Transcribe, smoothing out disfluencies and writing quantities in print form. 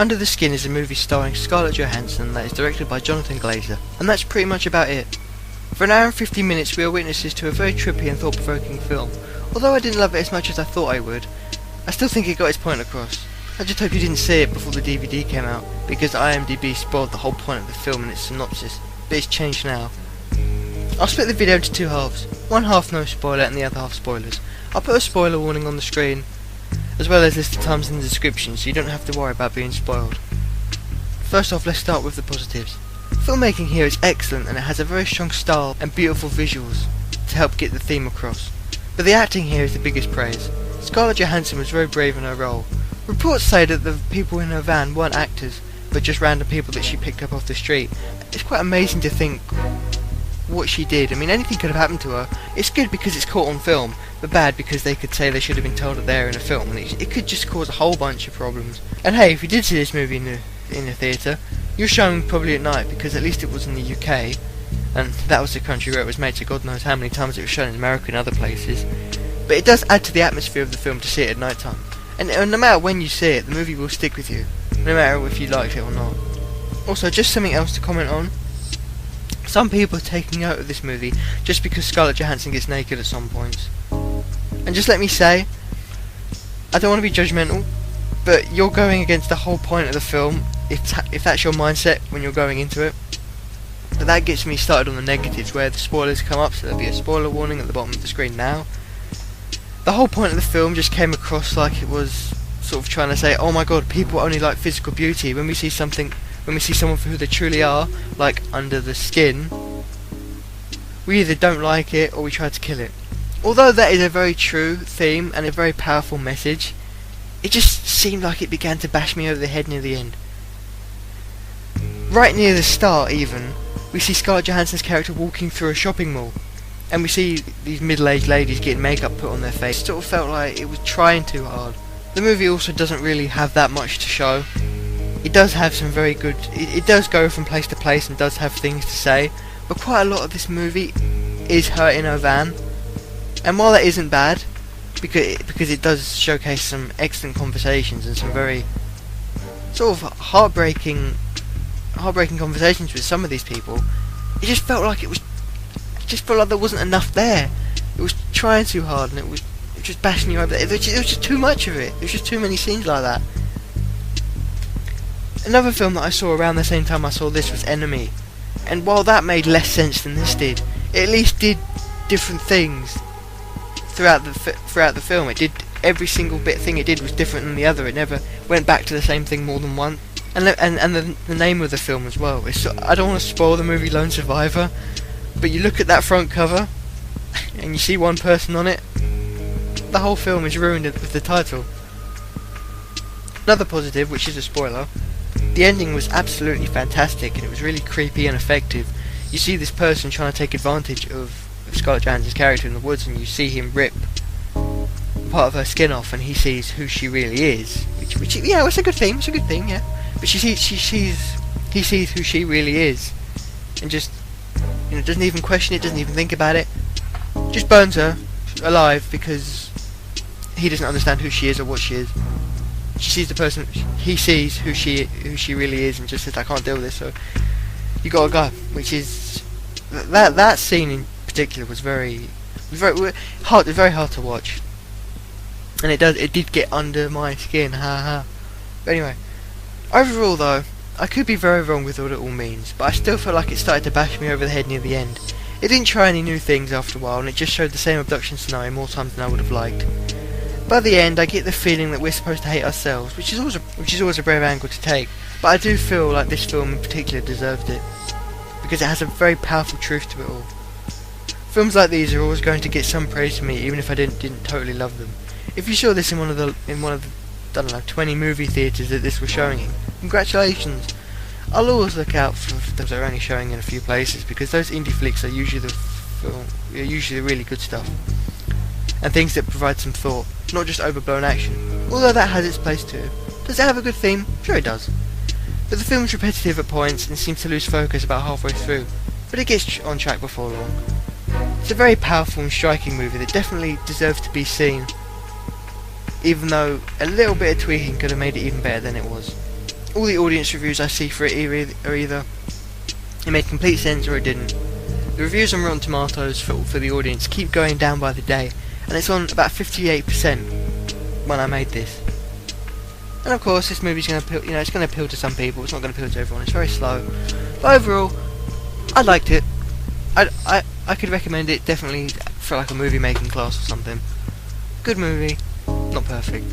Under the Skin is a movie starring Scarlett Johansson that is directed by Jonathan Glazer, and that's pretty much about it. For an hour and 50 minutes we are witnesses to a very trippy and thought-provoking film. Although I didn't love it as much as I thought I would, I still think it got its point across. I just hope you didn't see it before the DVD came out, because IMDb spoiled the whole point of the film in its synopsis, but it's changed now. I'll split the video into two halves, one half no spoiler and the other half spoilers. I'll put a spoiler warning on the screen, as well as list of times in the description so you don't have to worry about being spoiled. First off, let's start with the positives. Filmmaking here is excellent and it has a very strong style and beautiful visuals to help get the theme across. But the acting here is the biggest praise. Scarlett Johansson was very brave in her role. Reports say that the people in her van weren't actors, but just random people that she picked up off the street. It's quite amazing to think what she did. I mean, anything could have happened to her. It's good because it's caught on film, but bad because they could say they should have been told that they're in a film, and it could just cause a whole bunch of problems. And hey, if you did see this movie in the theatre, you're showing probably at night, because at least it was in the UK, and that was the country where it was made, so God knows how many times it was shown in America and other places. But it does add to the atmosphere of the film to see it at night time. And no matter when you see it, the movie will stick with you, no matter if you liked it or not. Also, just something else to comment on. Some people are taking note of this movie just because Scarlett Johansson gets naked at some points. And just let me say, I don't want to be judgmental, but you're going against the whole point of the film if that's your mindset when you're going into it. But that gets me started on the negatives, where the spoilers come up, so there'll be a spoiler warning at the bottom of the screen now. The whole point of the film just came across like it was sort of trying to say, oh my god, people only like physical beauty. When we see someone for who they truly are, like Under the Skin, we either don't like it or we try to kill it. Although that is a very true theme and a very powerful message, it just seemed like it began to bash me over the head near the end. Right near the start even, we see Scarlett Johansson's character walking through a shopping mall, and we see these middle-aged ladies getting makeup put on their face. It sort of felt like it was trying too hard. The movie also doesn't really have that much to show. It does have some very good... It does go from place to place and does have things to say, but quite a lot of this movie is her in her van. And while that isn't bad, because it does showcase some excellent conversations and some very sort of heartbreaking conversations with some of these people, it just felt like there wasn't enough there. It was trying too hard, and it was just bashing you over. It was just too much of it. There was just too many scenes like that. Another film that I saw around the same time I saw this was Enemy, and while that made less sense than this did, it at least did different things throughout the film. It did every single thing it did was different than the other. It never went back to the same thing more than once. And the name of the film as well. I don't want to spoil the movie Lone Survivor, but you look at that front cover and you see one person on it, the whole film is ruined with the title. Another positive, which is a spoiler, the ending was absolutely fantastic and it was really creepy and effective. You see this person trying to take advantage of Scarlett Johansson's character in the woods, and you see him rip part of her skin off, and he sees who she really is. Which yeah, it's a good thing. It's a good thing, yeah. But he sees who she really is, and just doesn't even question it, doesn't even think about it, just burns her alive because he doesn't understand who she is or what she is. She sees the person, he sees who she really is, and just says, I can't deal with this, so you gotta go. Which is that scene in particular was very hard to watch, and it did get under my skin, haha. But anyway, overall though, I could be very wrong with what it all means, but I still felt like it started to bash me over the head near the end. It didn't try any new things after a while, and it just showed the same abduction scenario more times than I would have liked. By the end, I get the feeling that we're supposed to hate ourselves, which is always a brave angle to take, but I do feel like this film in particular deserved it, because it has a very powerful truth to it all. Films like these are always going to get some praise from me, even if I didn't totally love them. If you saw this in one of the I don't know, 20 movie theatres that this was showing in, congratulations. I'll always look out for those that are only showing in a few places, because those indie flicks are usually the really good stuff, and things that provide some thought, not just overblown action. Although that has its place too. Does it have a good theme? Sure it does. But the film's repetitive at points and seems to lose focus about halfway through, but it gets on track before long. It's a very powerful and striking movie that definitely deserves to be seen, even though a little bit of tweaking could have made it even better than it was. all the audience reviews I see for it are either it made complete sense or it didn't. The reviews on Rotten Tomatoes for the audience keep going down by the day, and it's on about 58% when I made this. And of course, this movie's going to appeal, it's going to appeal to some people. It's not going to appeal to everyone. It's very slow, but overall, I liked it. I could recommend it definitely for like a movie making class or something. Good movie, not perfect.